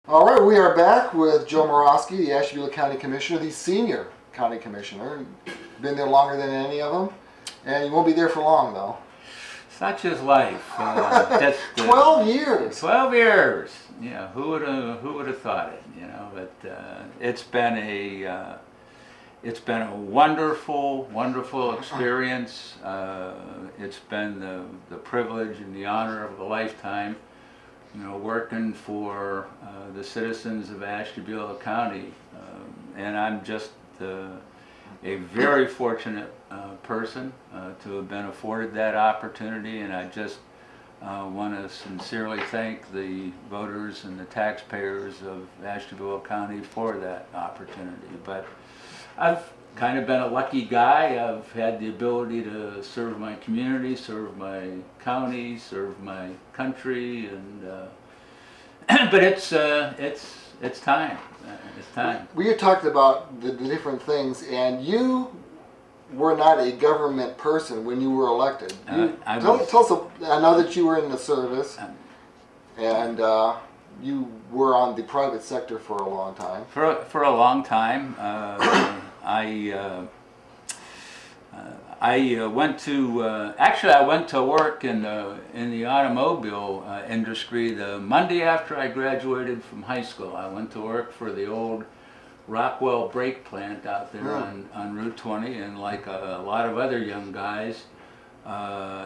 All right, we are back with Joe Moroski, the Ashtabula County Commissioner, the senior county commissioner. Been there longer than any of them, and you won't be there for long, though. Such is life. 12 years. 12 years. Yeah, who would have thought it? You know, but it's been a wonderful experience. It's been the privilege and the honor of a lifetime. You know, working for the citizens of Ashtabula County, and I'm just a very fortunate person to have been afforded that opportunity, and I just want to sincerely thank the voters and the taxpayers of Ashtabula County for that opportunity. But I've kind of been a lucky guy. I've had the ability to serve my community, serve my county, serve my country, and but it's time. It's time. We had talked about the different things, and you were not a government person when you were elected. Tell us. I know that you were in the service, and you were on the private sector for a long time. For a long time, I went to work in the automobile industry the Monday after I graduated from high school. I went to work for the old Rockwell brake plant out there on Route 20, and like a lot of other young guys,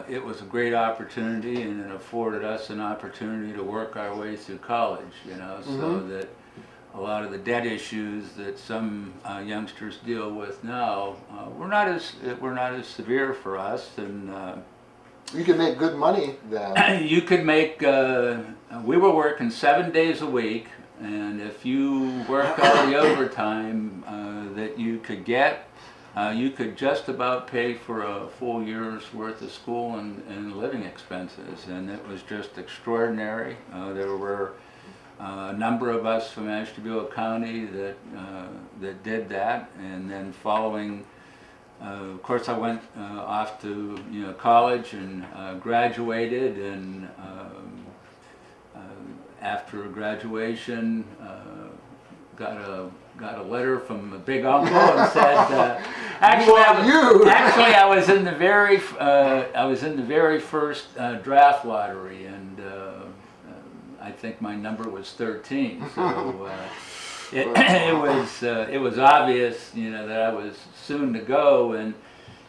it was a great opportunity, and it afforded us an opportunity to work our way through college, you know, so that a lot of the debt issues that some youngsters deal with now were not as severe for us, and you could make good money then. You could make. We were working 7 days a week, and if you worked all the overtime that you could get, you could just about pay for a full year's worth of school and living expenses, and it was just extraordinary. There were a number of us from Ashtabula County that did that, and then following, of course, I went off to college and graduated, and after graduation, got a letter from a big uncle and said, actually, I was in the very first draft lottery, and I think my number was 13. So it was obvious, that I was soon to go. And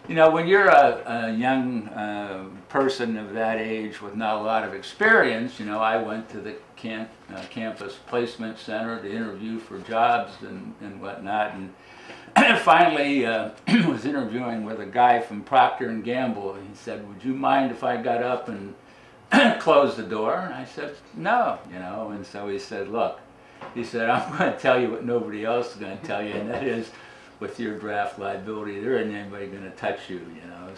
when you're a young person of that age with not a lot of experience, I went to the campus placement center to interview for jobs and whatnot, and finally was interviewing with a guy from Procter & Gamble, and he said, "Would you mind if I got up and closed the door?" And I said, "No," and so he said, "Look," he said, "I'm going to tell you what nobody else is going to tell you, and that is, with your draft liability, there isn't anybody going to touch you,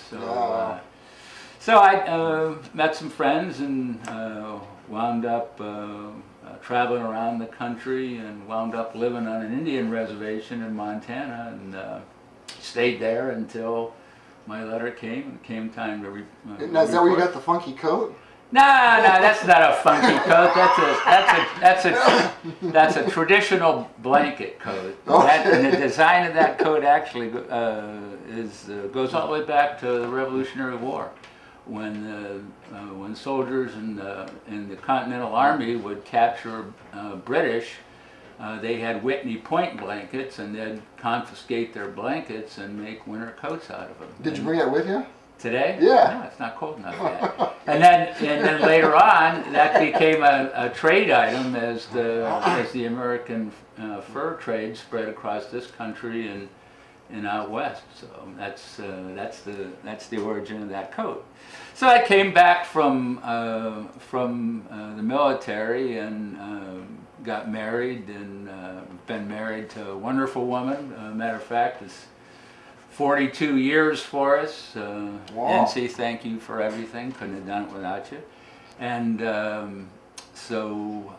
So, so I met some friends and wound up traveling around the country, and wound up living on an Indian reservation in Montana, and stayed there until my letter came, and it came time to Now, is that where you got the funky coat? No, that's not a funky coat. That's a traditional blanket coat. Okay. And the design of that coat actually goes all the way back to the Revolutionary War, when soldiers in the Continental Army would capture British. They had Whitney Point blankets, and they'd confiscate their blankets and make winter coats out of them. Did you bring it with you? Today? Yeah. No, it's not cold enough yet. And then later on, that became a trade item as the American fur trade spread across this country and out west. So that's the origin of that coat. So I came back from the military and got married, and been married to a wonderful woman. Matter of fact, it's 42 years for us. Wow. Nancy, thank you for everything. Couldn't have done it without you. And so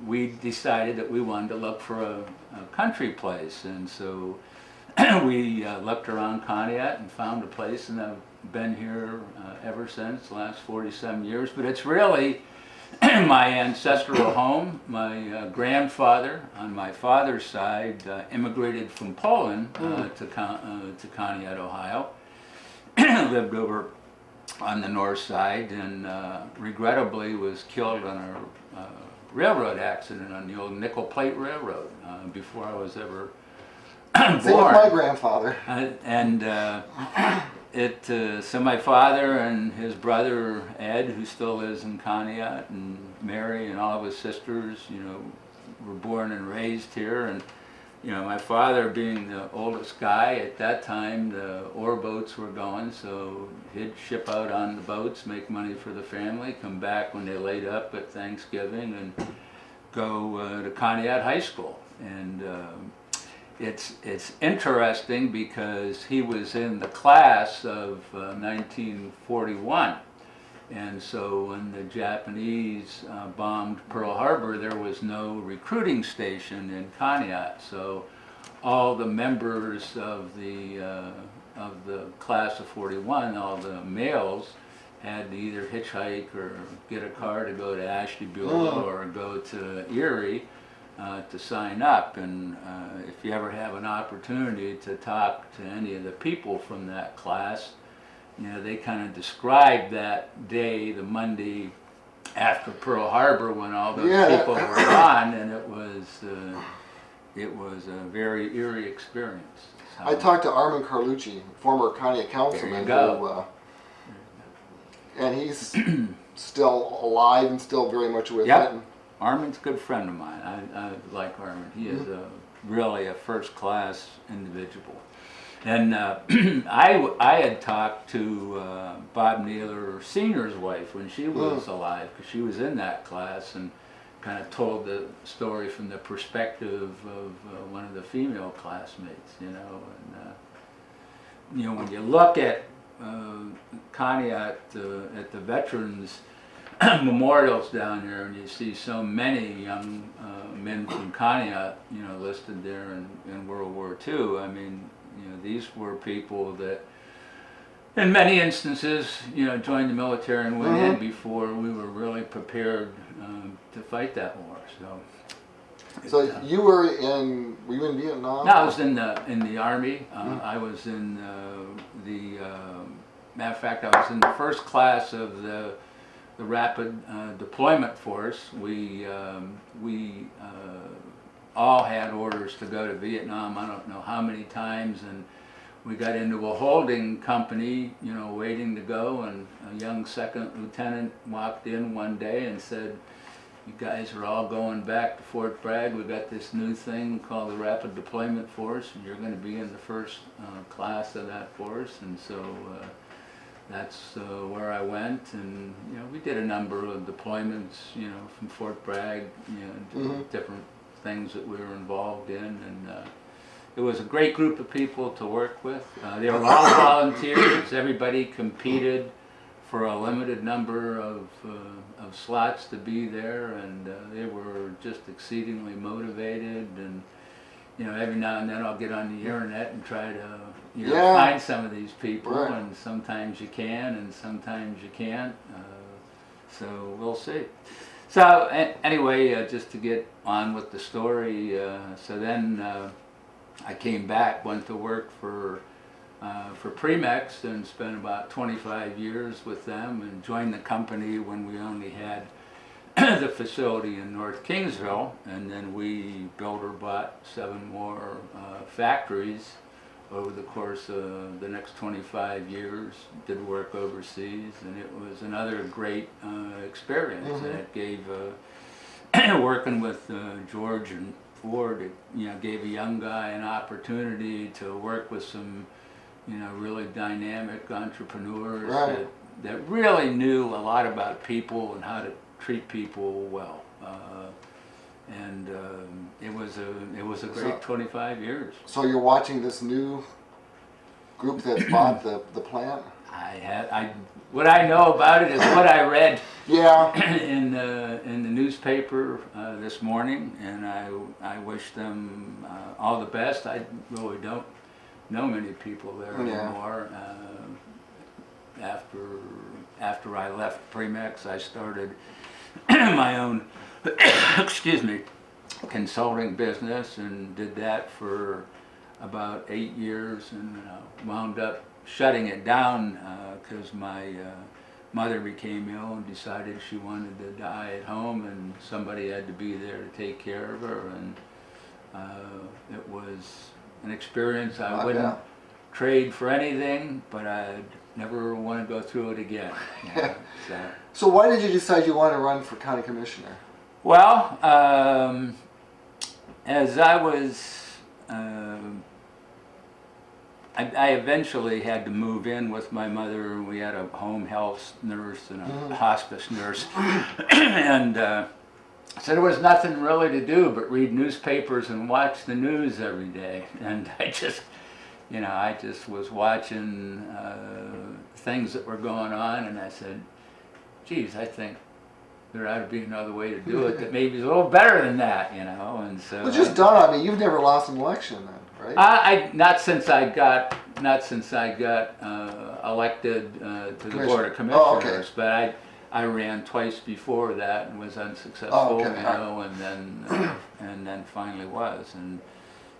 we decided that we wanted to look for a country place. And so we looked around Conneaut and found a place, and I've been here ever since, the last 47 years. But it's really my ancestral home. My grandfather, on my father's side, immigrated from Poland to Conneaut, Ohio. Lived over on the north side, and regrettably was killed on a railroad accident on the old Nickel Plate Railroad before I was ever born. Same with my grandfather. So my father and his brother Ed, who still lives in Conneaut, and Mary and all of his sisters, were born and raised here. And my father, being the oldest guy at that time, the ore boats were going, so he'd ship out on the boats, make money for the family, come back when they laid up at Thanksgiving, and go to Conneaut High School. And it's interesting because he was in the class of 1941. And so when the Japanese bombed Pearl Harbor, there was no recruiting station in Conneaut. So all the members of the class of 41, all the males, had to either hitchhike or get a car to go to Ashtabula or go to Erie to sign up. And if you ever have an opportunity to talk to any of the people from that class, they kind of described that day, the Monday after Pearl Harbor, when all those people were gone, and it was a very eerie experience. So, I talked to Armin Carlucci, former Conneaut councilman, and he's still alive and still very much with it. Armin's a good friend of mine. I like Armin. He is really a first-class individual. And I had talked to Bob Naylor Sr.'s wife when she was alive, because she was in that class, and kind of told the story from the perspective of one of the female classmates, And when you look at Conneaut at the veterans memorials down there, and you see so many young men from Conneaut, listed there in World War II. I mean, these were people that, in many instances, joined the military and went in before we were really prepared to fight that war. So you were in Vietnam? No, I was in the Army. I was in matter of fact, I was in the first class of the Rapid Deployment Force. We all had orders to go to Vietnam, I don't know how many times, and we got into a holding company, waiting to go, and a young second lieutenant walked in one day and said, "You guys are all going back to Fort Bragg. We got this new thing called the Rapid Deployment Force, and you're going to be in the first class of that force." And so that's where I went, and we did a number of deployments, from Fort Bragg, to different things that we were involved in, and it was a great group of people to work with. They were all volunteers. Everybody competed for a limited number of slots to be there, and they were just exceedingly motivated. And every now and then I'll get on the internet and try to find some of these people, and sometimes you can, and sometimes you can't. So we'll see. So anyway, just to get on with the story, so then I came back, went to work for Premex, and spent about 25 years with them, and joined the company when we only had the facility in North Kingsville, and then we built or bought 7 more factories over the course of the next 25 years, did work overseas, and it was another great experience. And it gave, working with George and Ford, it gave a young guy an opportunity to work with some, really dynamic entrepreneurs that really knew a lot about people and how to treat people well. And it was a great 25 years. So you're watching this new group that's bought the plant? What I know about it is what I read in the newspaper this morning, and I wish them all the best. I really don't know many people there anymore. After I left Premex, I started my own, excuse me, consulting business, and did that for about 8 years, and wound up shutting it down because my mother became ill and decided she wanted to die at home, and somebody had to be there to take care of her, and it was an experience I wouldn't trade for anything, but I'd never want to go through it again. You know, so why did you decide you wanted to run for county commissioner? Well, as I was, I eventually had to move in with my mother. We had a home health nurse and a hospice nurse, and so there was nothing really to do but read newspapers and watch the news every day. And I just was watching things that were going on, and I said, geez, I think there ought to be another way to do it that maybe is a little better than that, you know. And so well, just dawned on me, you've never lost an election then, right? Not since I got elected to the Board of Commissioners. Oh, okay. But I ran twice before that and was unsuccessful, you know, and then finally was. And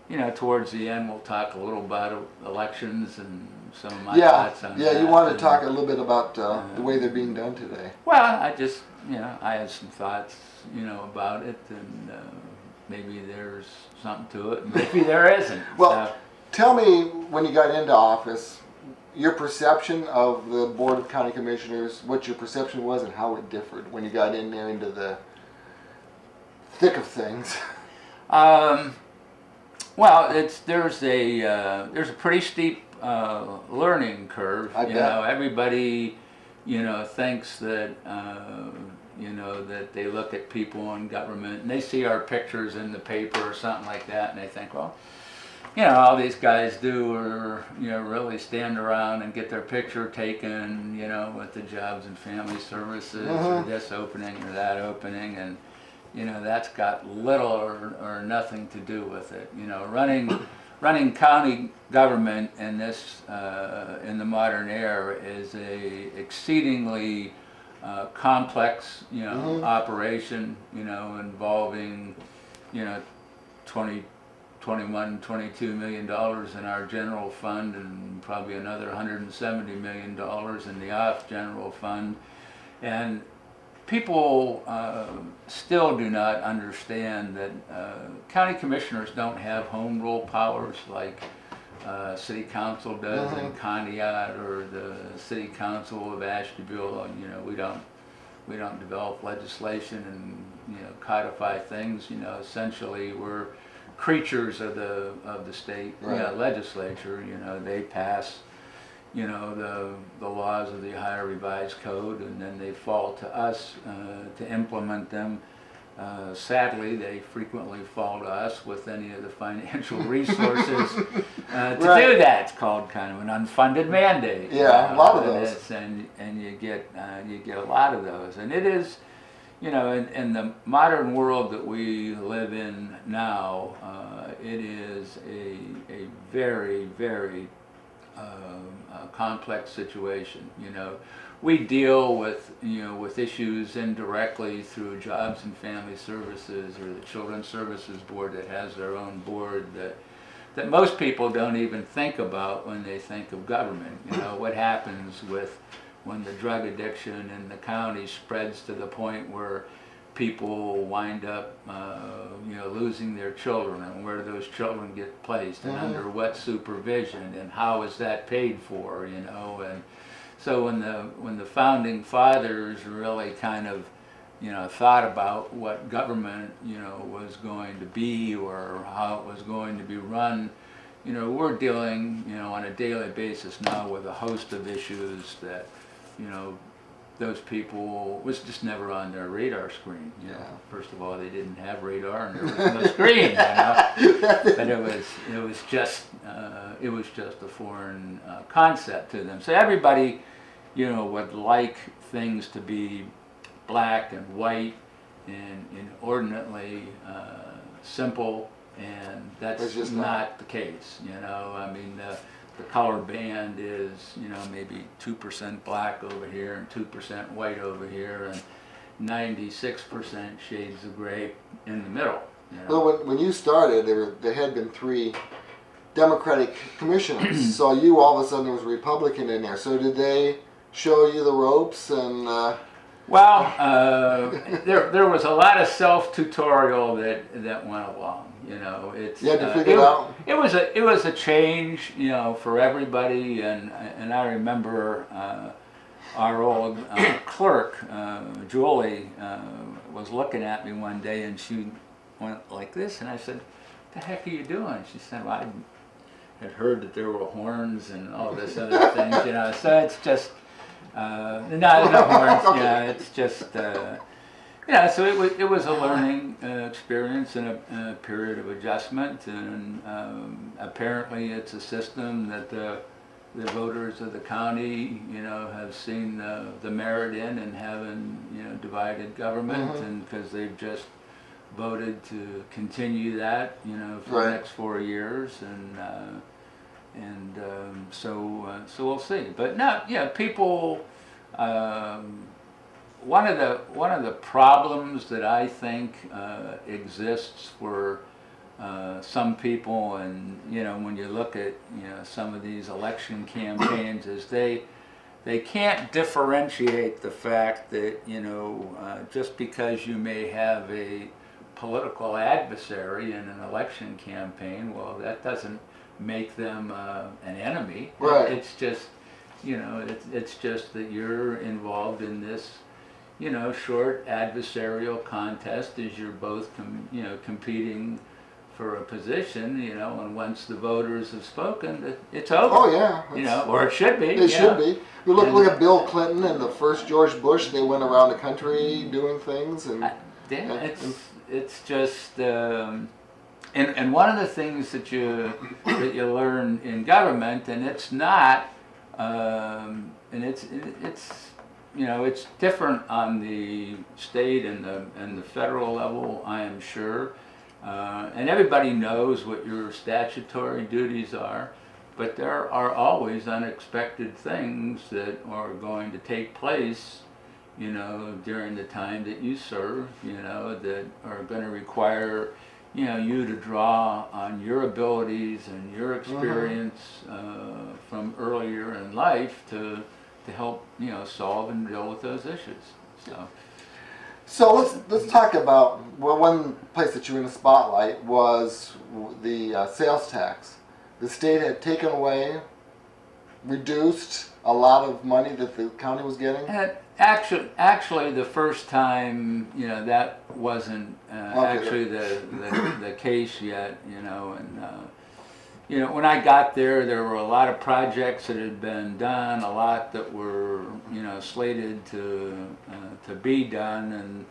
you know, towards the end, we'll talk a little about elections and some of my thoughts on that. Yeah, you want to talk a little bit about the way they're being done today. Well, I had some thoughts, you know, about it, and maybe there's something to it, maybe there isn't. Well, tell me, when you got into office, your perception of the Board of County Commissioners, what your perception was and how it differed when you got in there into the thick of things. Well, there's a pretty steep learning curve. I bet. You know, everybody, you know, thinks that you know, that they look at people in government and they see our pictures in the paper or something like that, and they think, well, you know, all these guys do are, you know, really stand around and get their picture taken, you know, with the Jobs and Family Services or this opening or that opening, and you know, that's got little or nothing to do with it. You know, running county government in this in the modern era is a exceedingly complex, you know, operation. You know, involving, you know, $21, $22 million in our general fund, and probably another $170 million in the off general fund, and people still do not understand that county commissioners don't have home rule powers like city council does in Conneaut, or the city council of Ashtabula. You know, we don't develop legislation and, you know, codify things. You know, essentially we're creatures of the state legislature. You know, they pass, you know, the laws of the Ohio Revised Code, and then they fall to us to implement them. Sadly, they frequently fall to us with any of the financial resources to do that. It's called kind of an unfunded mandate. Yeah, a lot of those. And you get a lot of those, and it is, you know, in the modern world that we live in now, it is a very, very complex situation. You know, we deal with, you know, with issues indirectly through Jobs and Family Services or the Children's Services Board that has their own board that most people don't even think about when they think of government. You know, what happens when the drug addiction in the county spreads to the point where people wind up, you know, losing their children, and where those children get placed, and under what supervision, and how is that paid for, you know. And so when the founding fathers really kind of, you know, thought about what government, you know, was going to be or how it was going to be run, you know, we're dealing, you know, on a daily basis now with a host of issues that, you know, those people was just never on their radar screen. You know, first of all, they didn't have radar and there was no screen. You know, but it was just a foreign concept to them. So everybody, you know, would like things to be black and white and inordinately simple, and that's just not the case. You know, I mean, the color band is, you know, maybe 2% black over here and 2% white over here, 96% shades of gray in the middle. You know? Well, when you started, there had been 3 Democratic commissioners, so you all of a sudden there was a Republican in there. So did they show you the ropes and? Well, there was a lot of self-tutorial that went along. You know, you had to figure it out. It was a change, you know, for everybody, and I remember our old clerk, Julie, was looking at me one day, and she went like this, and I said, "What the heck are you doing?" She said, "Well, I had heard that there were horns and all this other things, you know." So it's just no horns. Okay. Yeah, it's just. Yeah, so it was a learning experience and a period of adjustment, and apparently it's a system that the voters of the county, you know, have seen the merit in, and having, you know, divided government, and because they've just voted to continue that, you know, for the next 4 years, and so we'll see. But no, yeah, people. One of the problems that I think exists for some people, and you know, when you look at, you know, some of these election campaigns, is they can't differentiate the fact that, you know, just because you may have a political adversary in an election campaign, well, that doesn't make them an enemy. Right. It's just, you know, it's just that you're involved in this, you know, short adversarial contest as you're both, you know, competing for a position, you know, and once the voters have spoken, it's over. Oh yeah, you know, or it should be. It should be. You look at Bill Clinton and the first George Bush. They went around the country doing things, and it's just. And one of the things that you learn in government, and it's not, and it's you know, it's different on the state and the federal level, I am sure, and everybody knows what your statutory duties are, but there are always unexpected things that are going to take place, you know, during the time that you serve, you know, that are going to require, you know, you to draw on your abilities and your experience from earlier in life to help, you know, solve and deal with those issues. So let's talk about, well, one place that you were in the spotlight was the sales tax. The state had taken away, reduced a lot of money that the county was getting. And actually, the first time, you know, that wasn't actually the case yet, you know, and you know, when I got there were a lot of projects that had been done, a lot that were, you know, slated to be done,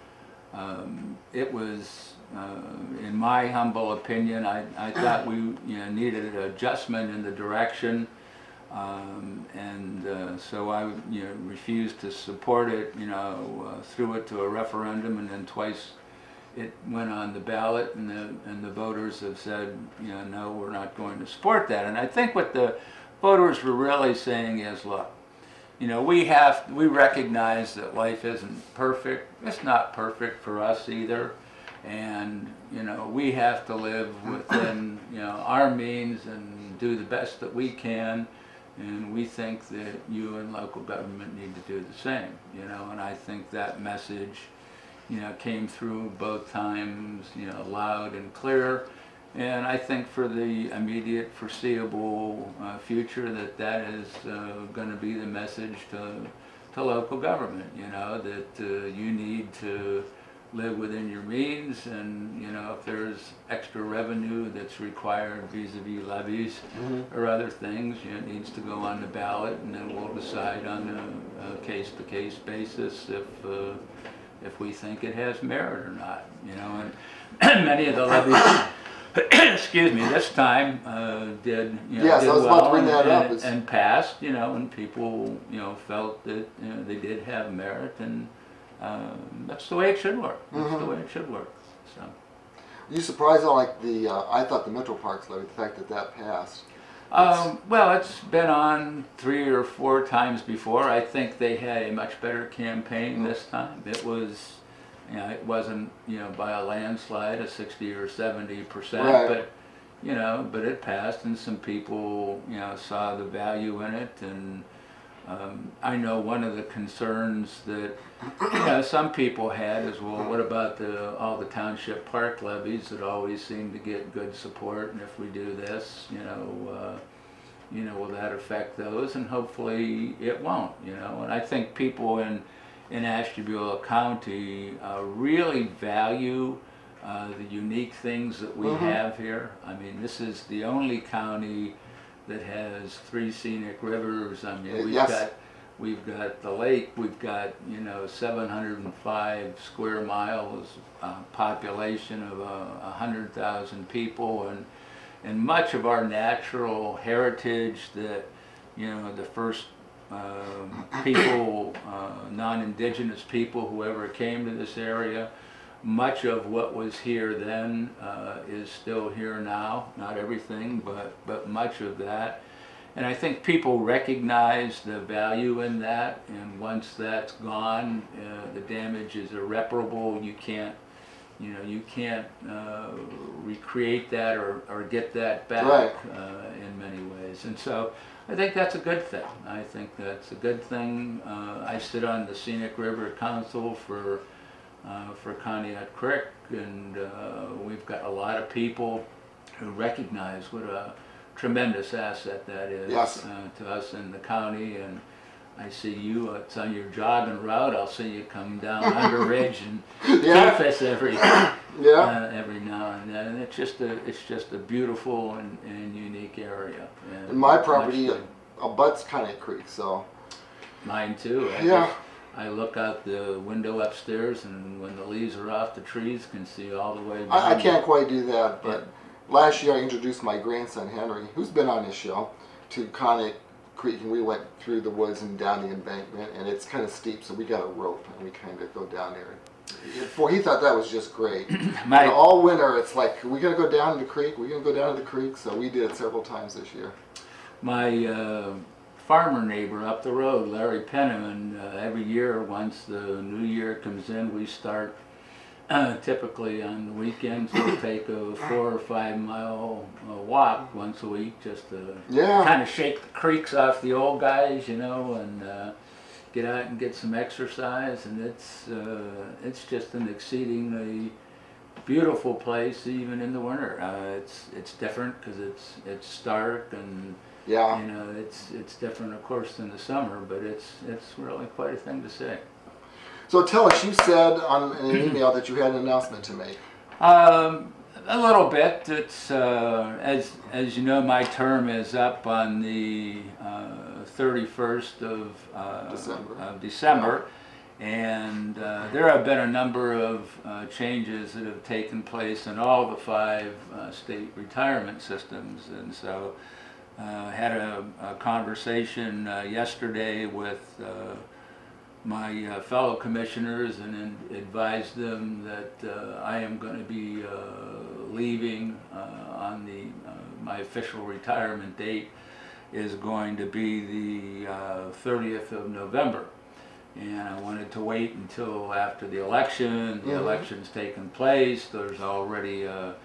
and it was, in my humble opinion, I thought we, you know, needed an adjustment in the direction, and so I, you know, refused to support it, you know, threw it to a referendum, and then twice it went on the ballot, and the voters have said, you know, no, we're not going to support that. And I think what the voters were really saying is, look, you know, we recognize that life isn't perfect. It's not perfect for us either, and you know, we have to live within, you know, our means and do the best that we can. And we think that you and local government need to do the same, you know. And I think that message, you know, came through both times, you know, loud and clear. And I think for the immediate foreseeable future that is going to be the message to local government, you know, that you need to live within your means, and you know, if there's extra revenue that's required vis-a-vis levies or other things, you know, it needs to go on the ballot, and then we'll decide on a case-to-case basis if we think it has merit or not, you know. And many of the levies, excuse me, this time did, you know, yes, did I was well about to bring that up. And passed, you know, and people, you know, felt that, you know, they did have merit, and that's the way it should work. That's the way it should work. So, Were you surprised on, like, I thought the Metro Parks levy, the fact that passed? Well, it's been on 3 or 4 times before. I think they had a much better campaign this time. It was, it wasn't, by a landslide, a 60 or 70%, right. but, but it passed, and some people, saw the value in it. And I know one of the concerns that some people had is, well, what about all the township park levies that always seem to get good support, and if we do this, will that affect those? And hopefully it won't. And I think people in Ashtabula County really value the unique things that we have here. I mean, this is the only county that has 3 scenic rivers. I mean, we've got the lake, we've got 705 square miles, population of 100,000 people, and much of our natural heritage that the first people, non-indigenous people who ever came to this area, much of what was here then is still here now. Not everything, but much of that. And I think people recognize the value in that, and once that's gone, the damage is irreparable. You can't recreate that or get that back, right. In many ways. And so I think that's a good thing. I think that's a good thing. I sit on the Scenic River Council for Conneaut Creek, and we've got a lot of people who recognize what a tremendous asset that is to us in the county. And I see you, it's on your jogging route, I'll see you come down Under Ridge and keep us every now and then. And it's just a beautiful and unique area. And my property abuts Conneaut Creek, so. Mine too. I look out the window upstairs, and when the leaves are off the trees, can see all the way down. I can't quite do that, but last year I introduced my grandson Henry, who's been on this show, to Conneaut Creek, and we went through the woods and down the embankment, and it's kind of steep, so we got a rope and we kind of go down there. He thought that was just great. All winter it's like, we gotta go down to the creek, we're gonna go down to the creek, so we did it several times this year. My farmer neighbor up the road, Larry Penniman, every year once the new year comes in, we start typically on the weekends. We'll take a 4 or 5 mile walk once a week, just to kind of shake the creaks off the old guys, and get out and get some exercise. And it's just an exceedingly beautiful place, even in the winter. It's different because it's stark, and it's different, of course, than the summer, but it's really quite a thing to see. So tell us, you said on an email that you had an announcement to make. A little bit. It's as you know, my term is up on the 31st of December, and there have been a number of changes that have taken place in all the 5 state retirement systems, and so had a conversation yesterday with my fellow commissioners, and advised them that I am going to be leaving on my official retirement date is going to be the 30th of November. And I wanted to wait until after the election. The election's taken place. There's already a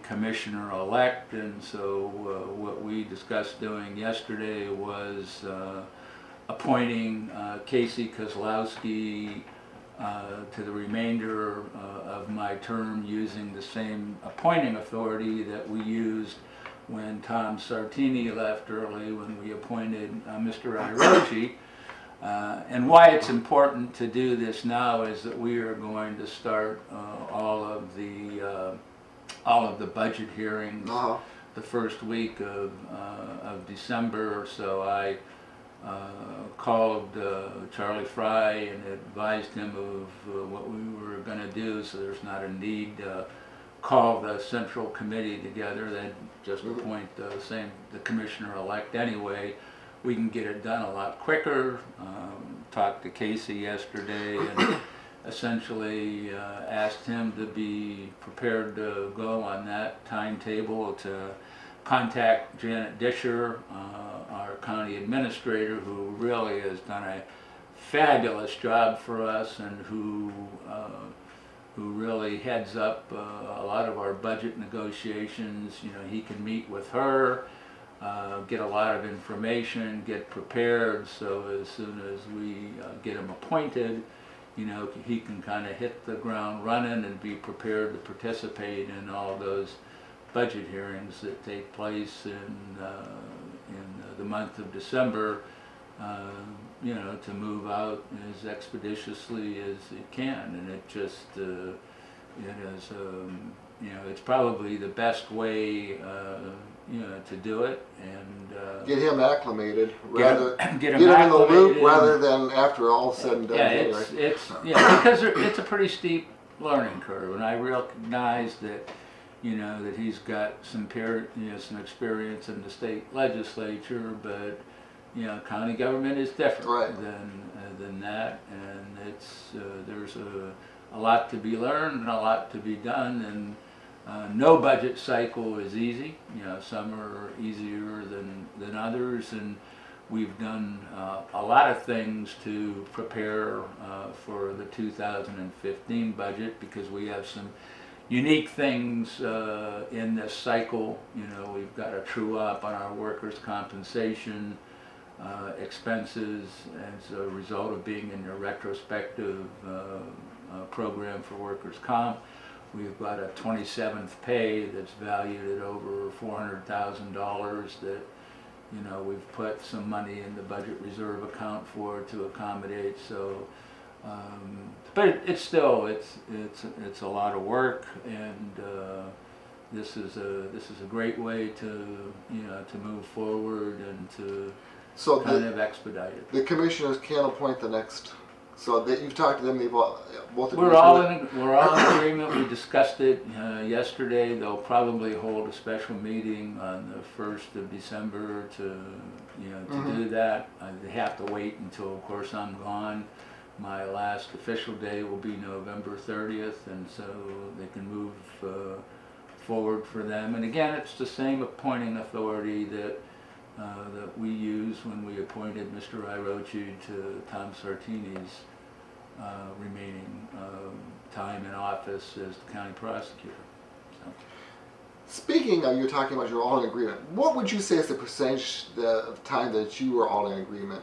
commissioner-elect, and so what we discussed doing yesterday was appointing Casey Kozlowski to the remainder of my term, using the same appointing authority that we used when Tom Sartini left early, when we appointed Mr. Irochi. And why it's important to do this now is that we are going to start all of the budget hearings the first week of December. So I called Charlie Fry and advised him of what we were going to do, so there's not a need to call the central committee together. They'd just appoint the commissioner-elect anyway. We can get it done a lot quicker. Talked to Casey yesterday and essentially asked him to be prepared to go on that timetable to contact Janet Disher, our county administrator, who really has done a fabulous job for us, and who really heads up a lot of our budget negotiations. You know, he can meet with her, get a lot of information, get prepared, so as soon as we get him appointed, you know, he can kind of hit the ground running and be prepared to participate in all those budget hearings that take place in the month of December, you know, to move out as expeditiously as it can. And it just, it is, you know, it's probably the best way, you know, to do it. And get him acclimated, rather get him in the loop, rather than after all said and done. Yeah, yeah, because it's a pretty steep learning curve, and I recognize that, you know, that he's got some some experience in the state legislature, but you know, county government is different than that, and it's there's a lot to be learned and a lot to be done, and no budget cycle is easy. You know, some are easier than others, and we've done a lot of things to prepare for the 2015 budget, because we have some unique things in this cycle. You know, we've got a true up on our workers' compensation expenses as a result of being in a retrospective program for workers' comp. We've got a 27th pay that's valued at over $400,000 that, you know, we've put some money in the budget reserve account for to accommodate. So, but it's still it's a lot of work, and this is a great way to, you know, to move forward and to kind of expedite it. The commissioners can't appoint the next. So that you've talked to them, they've both agreed. We're all in agreement. We discussed it yesterday. They'll probably hold a special meeting on the 1st of December to, you know, to do that. They have to wait until, of course, I'm gone. My last official day will be November 30th, and so they can move forward for them. And again, it's the same appointing authority that we used when we appointed Mr. Irochi to Tom Sartini's remaining time in office as the county prosecutor. So. Speaking of, you're talking about you're all in agreement. What would you say is the percentage of time that you were all in agreement?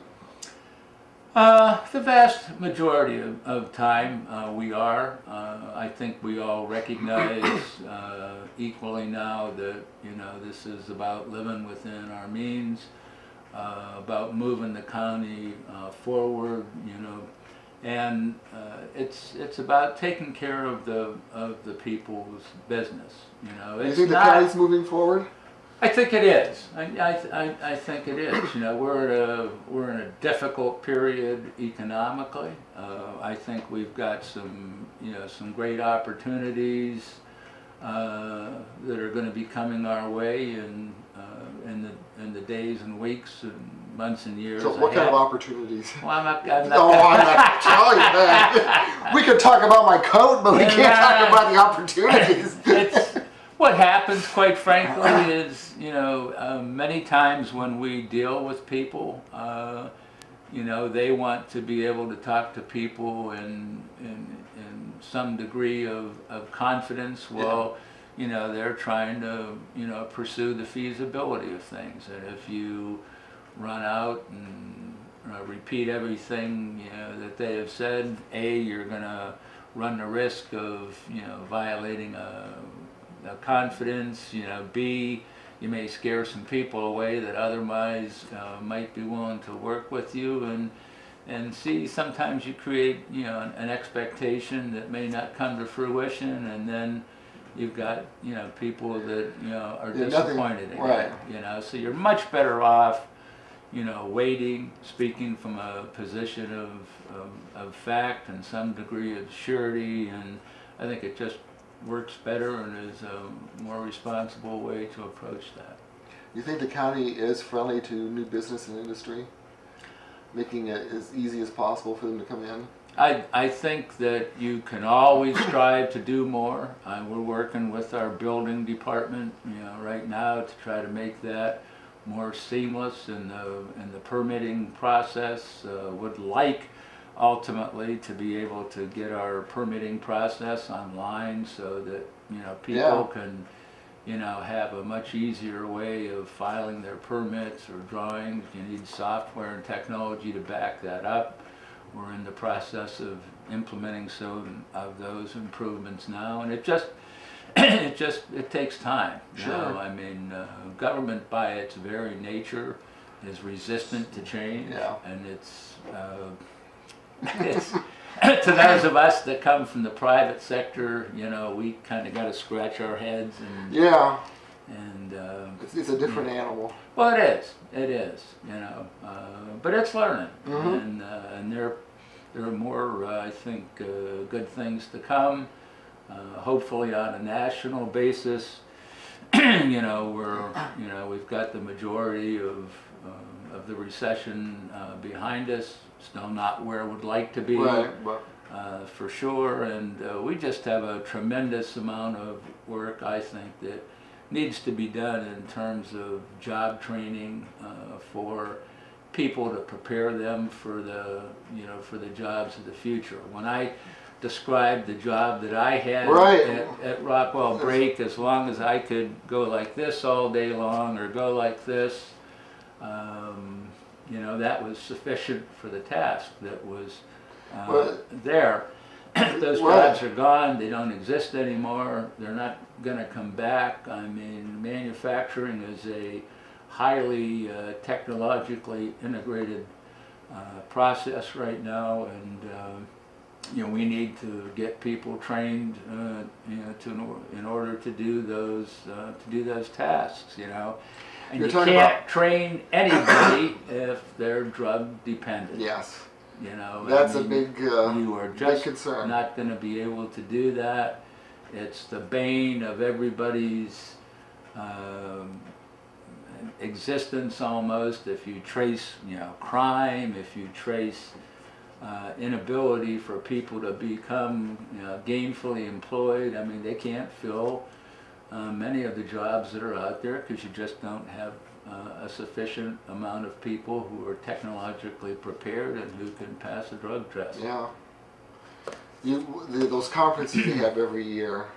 The vast majority of time we are. I think we all recognize equally now that, you know, this is about living within our means, about moving the county forward, you know, and it's about taking care of the people's business. You know, you think the county's moving forward? I think it is. I think it is. You know, we're in a difficult period economically. I think we've got some, you know, some great opportunities that are going to be coming our way in the days and weeks and months and years. So what kind of opportunities? Well, I'm not I'm not telling you that. We could talk about my coat, but we can't talk about the opportunities. What happens, quite frankly, is, you know, many times when we deal with people, you know, they want to be able to talk to people in some degree of confidence. Well, you know, they're trying to, you know, pursue the feasibility of things. And if you run out and repeat everything, you know, that they have said, A, you're going to run the risk of, you know, violating a confidence, you know, B, you may scare some people away that otherwise might be willing to work with you, and C, sometimes you create, you know, an expectation that may not come to fruition, and then you've got, you know, people that, you know, are disappointed in right. You know, so you're much better off, you know, waiting, speaking from a position of fact and some degree of surety, and I think it just works better and is a more responsible way to approach that. You think the county is friendly to new business and industry, making it as easy as possible for them to come in? I think that you can always strive to do more. We're working with our building department, right now to try to make that more seamless in the permitting process. Would like ultimately to be able to get our permitting process online so that people can have a much easier way of filing their permits or drawings. You need software and technology to back that up. We're in the process of implementing some of those improvements now, and it takes time. Sure. I mean, government by its very nature is resistant to change, and it's to those of us that come from the private sector, we kind of got to scratch our heads and it's a different animal. Well, it is, but it's learning, and there are more, I think, good things to come. Hopefully, on a national basis, we've got the majority of the recession behind us. Still not where we'd like to be, for sure, and we just have a tremendous amount of work, I think, that needs to be done in terms of job training for people to prepare them for the jobs of the future. When I described the job that I had at Rockwell Brake, as long as I could go like this all day long or go like this, that was sufficient for the task that was there. Those jobs are gone, they don't exist anymore, they're not going to come back. I mean, manufacturing is a highly technologically integrated process right now, and we need to get people trained in order to do those tasks, and you can't train anybody if they're drug dependent. Yes. That's a big you are just big concern. Not going to be able to do that. It's the bane of everybody's existence almost. If you trace crime, if you trace inability for people to become gainfully employed, I mean, they can't fill many of the jobs that are out there because you just don't have a sufficient amount of people who are technologically prepared and who can pass a drug test. Yeah. Those conferences they have every year.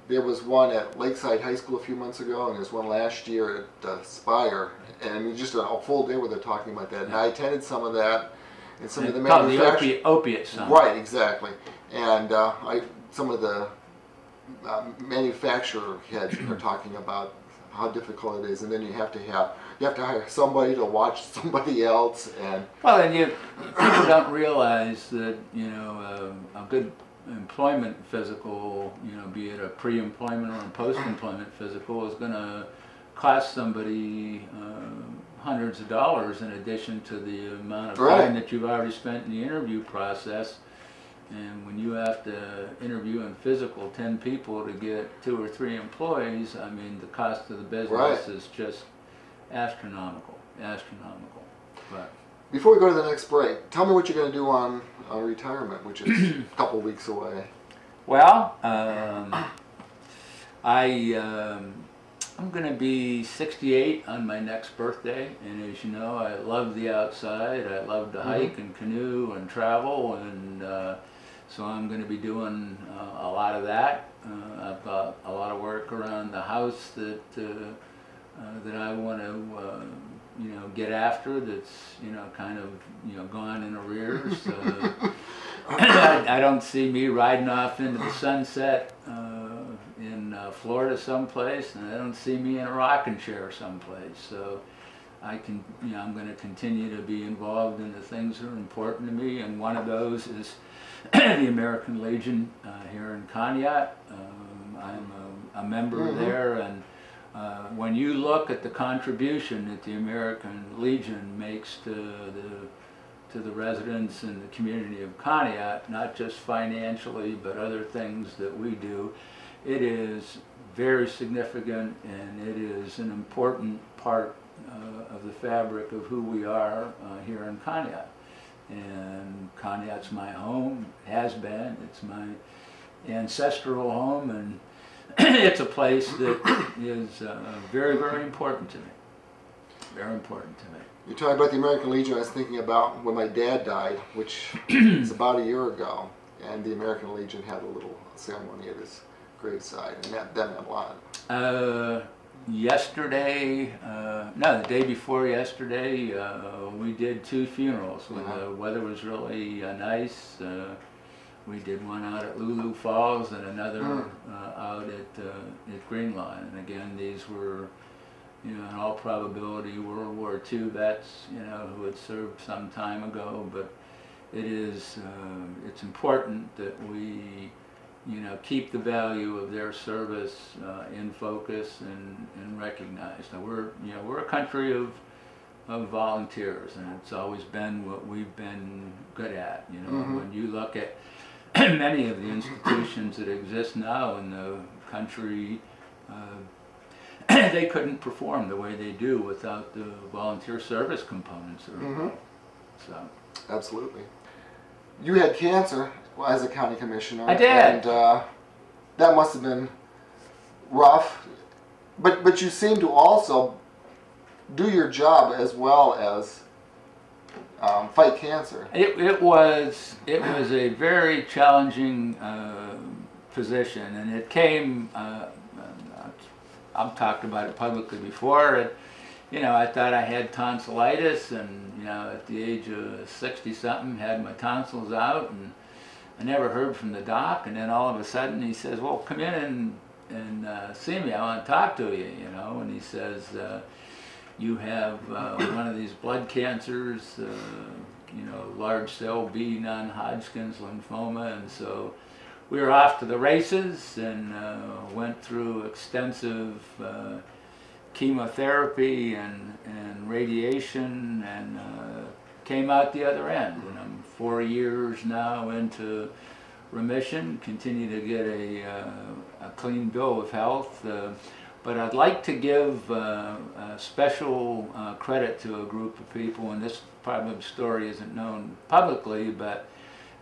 There was one at Lakeside High School a few months ago, and there's one last year at Spire, and I mean, just a full day where they're talking about that. And I attended some of that, and some of the manufacturers. Opiate summit. Right, exactly. And some of the manufacturer heads are talking about how difficult it is, and then you have to hire somebody to watch somebody else, and people don't realize that a good employment physical, be it a pre-employment or a post-employment physical, is going to cost somebody hundreds of dollars in addition to the amount of time that you've already spent in the interview process. And when you have to interview in physical 10 people to get 2 or 3 employees, I mean, the cost of the business is just astronomical. But before we go to the next break, tell me what you're going to do on retirement, which is a couple weeks away. Well, I'm going to be 68 on my next birthday, and as you know, I love the outside. I love to hike and canoe and travel, and so I'm going to be doing a lot of that. I've got a lot of work around the house that I want to get after. That's kind of gone in arrears. I don't see me riding off into the sunset in Florida someplace, and I don't see me in a rocking chair someplace. So I'm going to continue to be involved in the things that are important to me, and one of those is the American Legion here in Conneaut. I'm a member there, and when you look at the contribution that the American Legion makes to the residents and the community of Conneaut, not just financially, but other things that we do, it is very significant, and it is an important part of the fabric of who we are here in Conneaut. and Conneaut's my home, has been. It's my ancestral home, and it's a place that is very, very important to me. Very important to me. You're talking about the American Legion. I was thinking about when my dad died, which is about a year ago, and the American Legion had a little ceremony at his graveside, and that meant a lot. Yesterday, no, the day before yesterday, we did 2 funerals. When the weather was really nice. We did one out at Lulu Falls and another out at Greenlawn. And again, these were, you know, in all probability World War II vets, you know, who had served some time ago. But it is, it's important that we, you know, keep the value of their service in focus and recognized. Now we're a country of volunteers, and it's always been what we've been good at. You know, when you look at many of the institutions that exist now in the country, they couldn't perform the way they do without the volunteer service components. So, absolutely. You had cancer as a county commissioner. I did. And that must have been rough. But you seem to also do your job as well as fight cancer. It was a very challenging position, and it came. I've talked about it publicly before. You know, I thought I had tonsillitis, and you know, at the age of 60-something, had my tonsils out, and I never heard from the doc. And then all of a sudden, he says, "Well, come in and see me. I want to talk to you." You know, and he says, "You have one of these blood cancers, you know, large cell B non-Hodgkin's lymphoma." And so we were off to the races, and went through extensive chemotherapy and radiation, and came out the other end. And I'm 4 years now into remission, continue to get a clean bill of health. But I'd like to give special credit to a group of people, and this part of the story isn't known publicly, but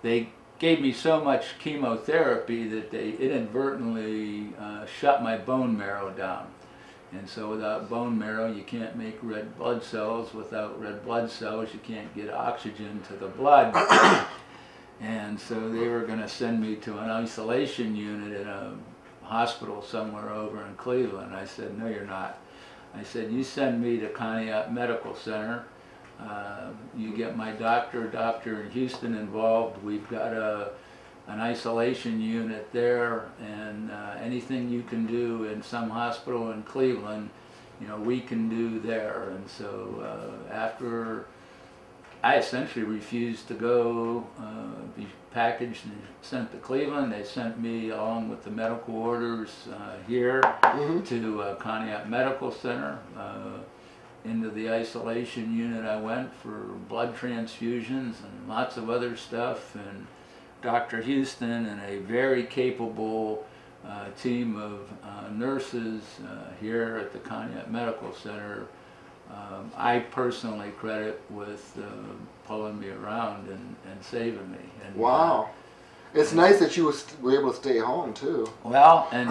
they gave me so much chemotherapy that they inadvertently shut my bone marrow down. And so without bone marrow, you can't make red blood cells. Without red blood cells, you can't get oxygen to the blood. And so they were going to send me to an isolation unit in a hospital somewhere over in Cleveland. I said, "No, you're not." I said, "You send me to Conneaut Medical Center. You get my doctor in Houston involved. We've got an isolation unit there, and anything you can do in some hospital in Cleveland, you know, we can do there." And so after I essentially refused to go, be packaged and sent to Cleveland, they sent me along with the medical orders here to Conneaut Medical Center. Into the isolation unit I went for blood transfusions and lots of other stuff, and Dr. Houston and a very capable team of nurses here at the Conneaut Medical Center, I personally credit with pulling me around and saving me. And, wow. It's nice that you were able to stay home too. Well, and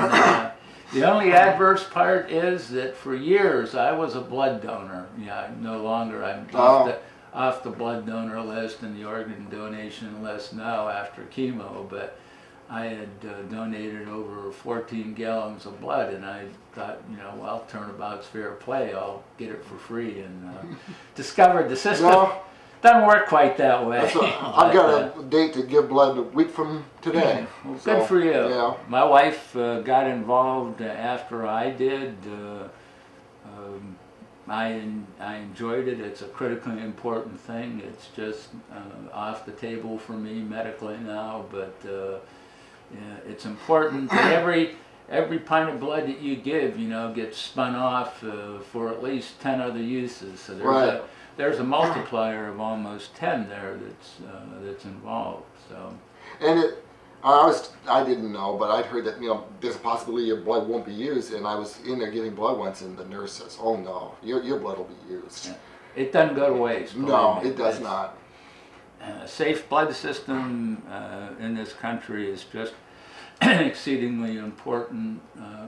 the only adverse part is that for years I was a blood donor. Yeah, no longer. I'm off the blood donor list and the organ donation list now after chemo, but I had donated over 14 gallons of blood, and I thought, you know, well, turnabout's fair play. I'll get it for free, and discovered the system doesn't work quite that way. I've got a date to give blood a week from today. Well, so, good for you. Yeah. My wife got involved after I did. I enjoyed it. It's a critically important thing. It's just off the table for me medically now, but it's important that every pint of blood that you give, you know, gets spun off for at least 10 other uses. So there's a multiplier of almost 10 there that's involved. So. And I didn't know, but I'd heard that, you know, there's a possibility your blood won't be used, and I was in there giving blood once, and the nurse says, "Oh no, your blood will be used." Yeah. It doesn't go to waste. No, it does not. safe blood system in this country is just an exceedingly important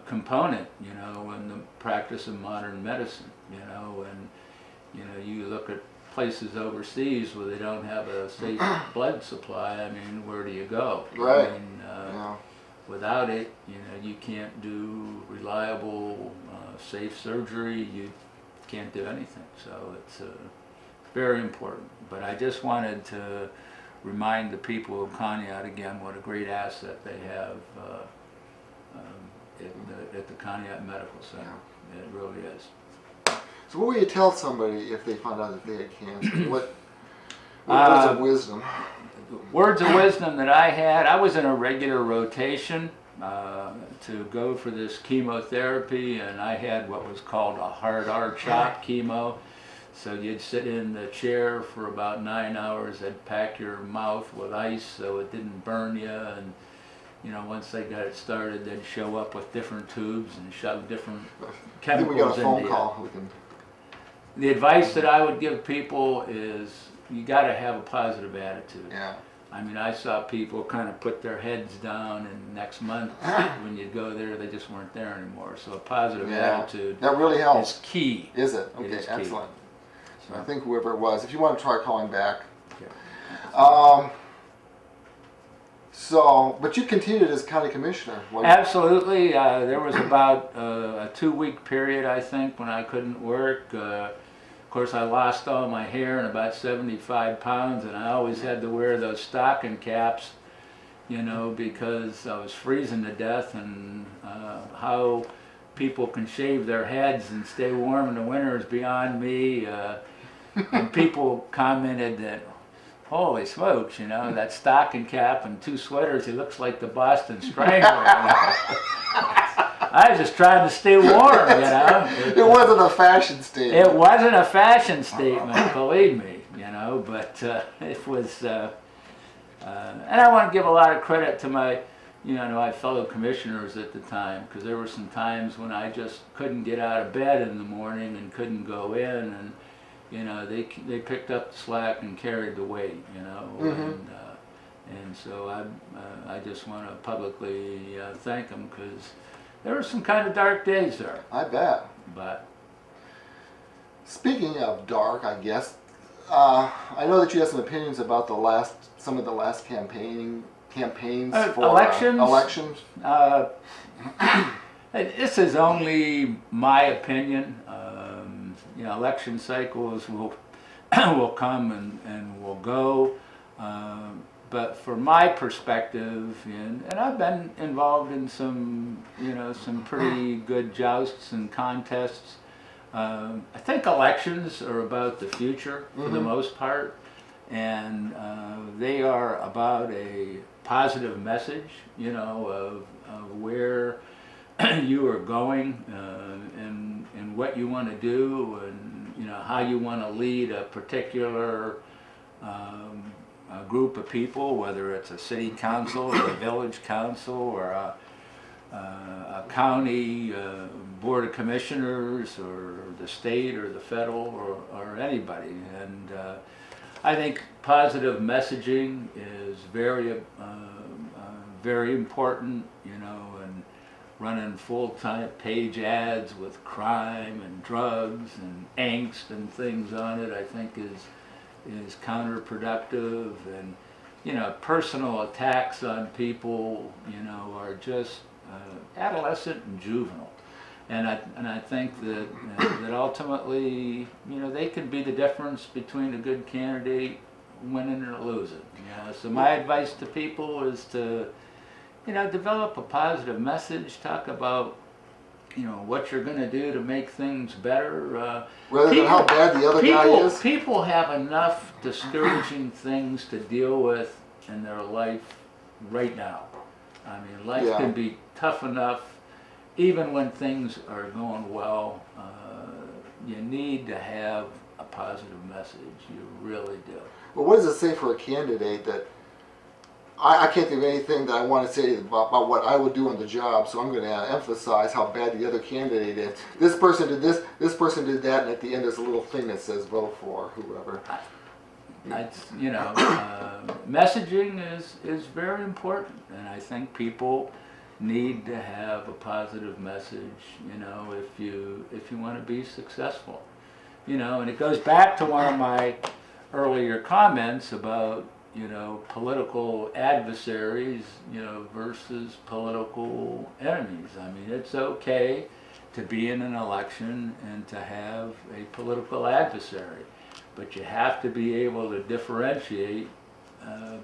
component, you know, in the practice of modern medicine, you know, and, you know, you look at places overseas where they don't have a safe blood supply. I mean, where do you go? Right. I mean, without it, you know, you can't do reliable, safe surgery. You can't do anything. So it's very important. But I just wanted to remind the people of Conneaut again what a great asset they have at the Conneaut Medical Center. Yeah. It really is. So what would you tell somebody if they found out that they had cancer? What words of wisdom? Words of wisdom that I had, I was in a regular rotation to go for this chemotherapy, and I had what was called a hard R-CHOP chemo. So you'd sit in the chair for about 9 hours, they'd pack your mouth with ice so it didn't burn you, and you know, once they got it started, they'd show up with different tubes and shove different chemicals we got a phone into call. you. The advice that I would give people is you got to have a positive attitude. Yeah. I mean, I saw people kind of put their heads down, and next month when you'd go there, they just weren't there anymore. So a positive attitude that really helps. Is key. Is it? Okay, it is excellent. So I think whoever it was, if you want to try calling back. Okay. But you continued as county commissioner. Absolutely. There was about a 2-week period, I think, when I couldn't work. Of course, I lost all my hair and about 75 pounds, and I always had to wear those stocking caps, you know, because I was freezing to death, and how people can shave their heads and stay warm in the winter is beyond me. And people commented that, holy smokes, you know, that stocking cap and 2 sweaters, he looks like the Boston Strangler. You know? I was just trying to stay warm, you know. It wasn't a fashion statement. It wasn't a fashion statement, believe me, you know, but it was, and I want to give a lot of credit to my, you know, my fellow commissioners at the time, because there were some times when I just couldn't get out of bed in the morning and couldn't go in, and you know, they picked up the slack and carried the weight, you know, and so I just want to publicly thank them, because there were some kind of dark days there. I bet. But speaking of dark, I guess I know that you have some opinions about some of the last campaigns for elections. This is only my opinion. You know, election cycles will come and will go, but for my perspective, and I've been involved in some, you know, some pretty good jousts and contests. I think elections are about the future for the most part, and they are about a positive message, you know, of where you are going and what you want to do, and you know how you want to lead a particular a group of people, whether it's a city council or a village council or a county board of commissioners or the state or the federal or anybody. And I think positive messaging is very important, you know, and running full-time page ads with crime and drugs and angst and things on it, I think is counterproductive. And you know, personal attacks on people, you know, are just adolescent and juvenile. And I think that ultimately, you know, they can be the difference between a good candidate winning or losing. You know, so my advice to people is to, you know, develop a positive message. Talk about, you know, what you're going to do to make things better. Rather than how bad the other guy is. People have enough discouraging things to deal with in their life right now. I mean, life can be tough enough, even when things are going well. You need to have a positive message. You really do. Well, what does it say for a candidate that I can't think of anything that I want to say about what I would do on the job, so I'm going to emphasize how bad the other candidate is. This person did this person did that, and at the end there's a little thing that says vote for whoever. you know, messaging is very important, and I think people need to have a positive message, you know, if you want to be successful, you know. And it goes back to one of my earlier comments about, you know, political adversaries, you know, versus political enemies. I mean, it's okay to be in an election and to have a political adversary, but you have to be able to differentiate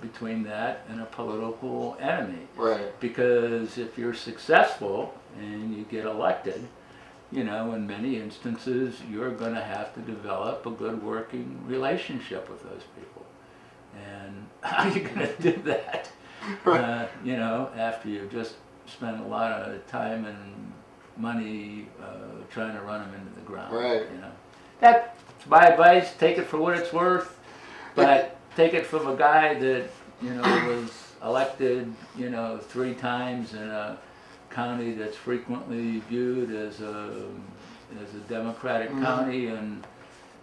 between that and a political enemy. Right. Because if you're successful and you get elected, you know, in many instances, you're going to have to develop a good working relationship with those people. And how are you going to do that, you know, after you've just spent a lot of time and money trying to run them into the ground? Right. You know, that's my advice. Take it for what it's worth, but take it from a guy that, you know, was elected, you know, 3 times in a county that's frequently viewed as a Democratic county, and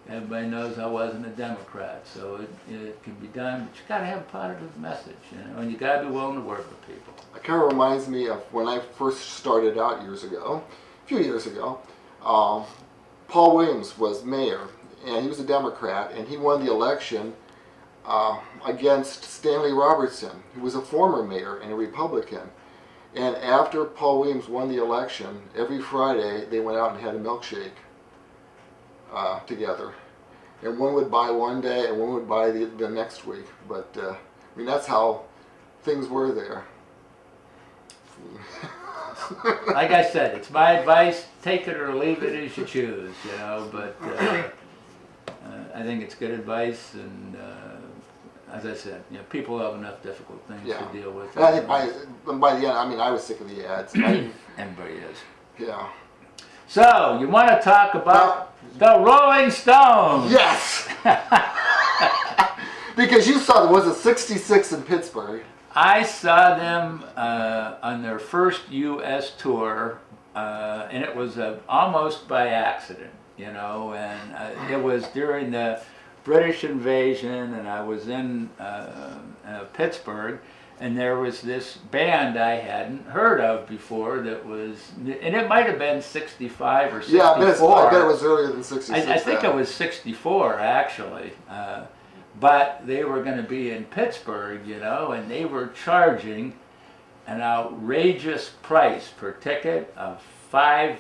everybody knows I wasn't a Democrat, so it can be done, but you got to have a positive message, you know, and you got to be willing to work with people. It kind of reminds me of when I first started out a few years ago. Paul Williams was mayor, and he was a Democrat, and he won the election against Stanley Robertson, who was a former mayor and a Republican. And after Paul Williams won the election, every Friday they went out and had a milkshake together. And one would buy one day and one would buy the next week. But I mean, that's how things were there. Like I said, it's my advice, take it or leave it as you choose, you know, but I think it's good advice, and as I said, you know, people have enough difficult things to deal with. And I think by the end, I mean, I was sick of the ads. Everybody is. Yeah. So, you want to talk about the Rolling Stones? Yes! Because you saw, was it 66 in Pittsburgh? I saw them on their first U.S. tour, and it was almost by accident, you know, and it was during the British invasion, and I was in Pittsburgh, and there was this band I hadn't heard of before that was, and it might have been 65 or 64. Yeah, I bet it was earlier than 66. I think it was 64, actually. But they were going to be in Pittsburgh, you know, and they were charging an outrageous price per ticket of $5.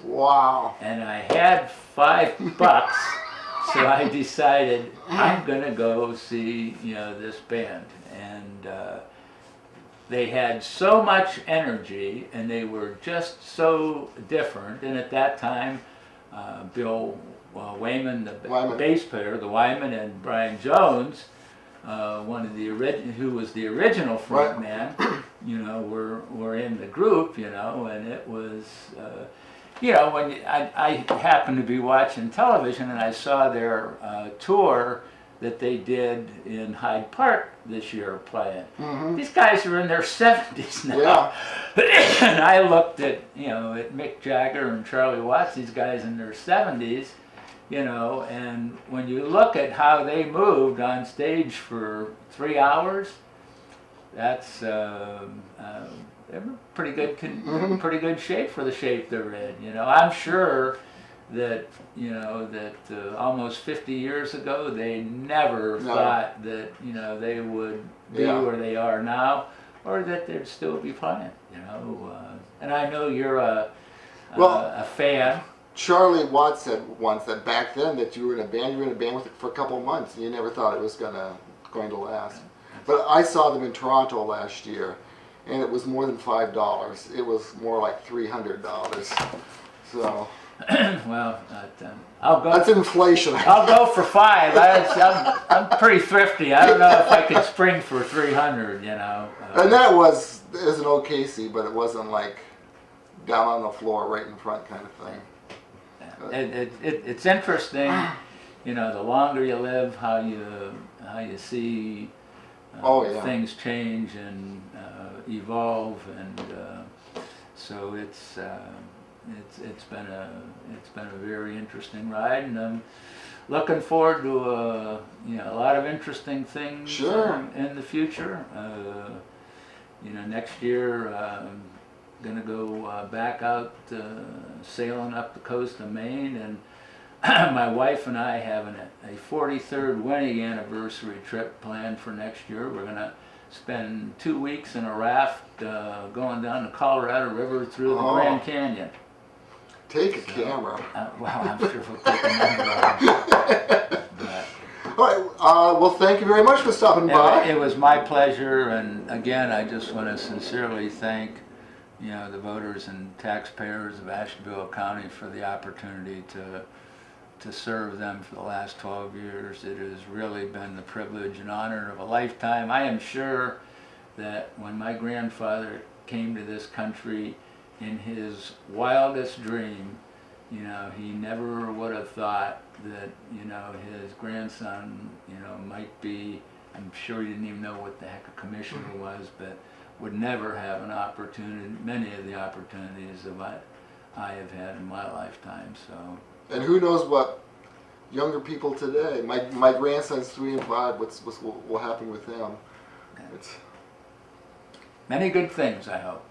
Wow. And I had $5, so I decided I'm going to go see, you know, this band. And they had so much energy, and they were just so different. And at that time, Bill Wyman, the bass player, the Wyman, and Brian Jones, who was the original front man, you know, were in the group, you know, and it was, you know, when I happened to be watching television and I saw their tour that they did in Hyde Park this year playing. These guys are in their 70s now. Yeah. And I looked at, you know, at Mick Jagger and Charlie Watts, these guys in their 70s, you know, and when you look at how they moved on stage for 3 hours, that's they're pretty good, pretty good shape for the shape they're in. You know, I'm sure that, you know, that almost 50 years ago they never thought that, you know, they would be where they are now, or that they'd still be playing. You know, and I know you're a fan. Charlie Watts said once that back then that you were in a band with it for a couple of months and you never thought it was going to last. But I saw them in Toronto last year, and it was more than $5. It was more like $300. So. Well, I'll go. That's inflation. I'll go for $5. I'm pretty thrifty. I don't know if I could spring for $300. You know. And that was an OKC, but it wasn't like down on the floor, right in front kind of thing. It's interesting, you know, the longer you live, how you see things change and evolve, and so it's it's been a very interesting ride, and I'm looking forward to a lot of interesting things sure. In the future. Next year I'm gonna go back out sailing up the coast of Maine, and my wife and I have a 43rd wedding anniversary trip planned for next year. We're gonna spend 2 weeks in a raft going down the Colorado River through the Grand Canyon. Take a camera. Well, I'm sure we'll take a number of them. All right. Well, thank you very much for stopping by. It was my pleasure, and again, I just want to sincerely thank the voters and taxpayers of Ashtabula County for the opportunity to serve them for the last 12 years. It has really been the privilege and honor of a lifetime. I am sure that when my grandfather came to this country in his wildest dream, he never would have thought that, his grandson, might be, I'm sure he didn't even know what the heck a commissioner was, but would never have an opportunity, many of the opportunities that I have had in my lifetime. So. And who knows what younger people today, my grandson's 3 and 5, what will happen with them. Many good things, I hope.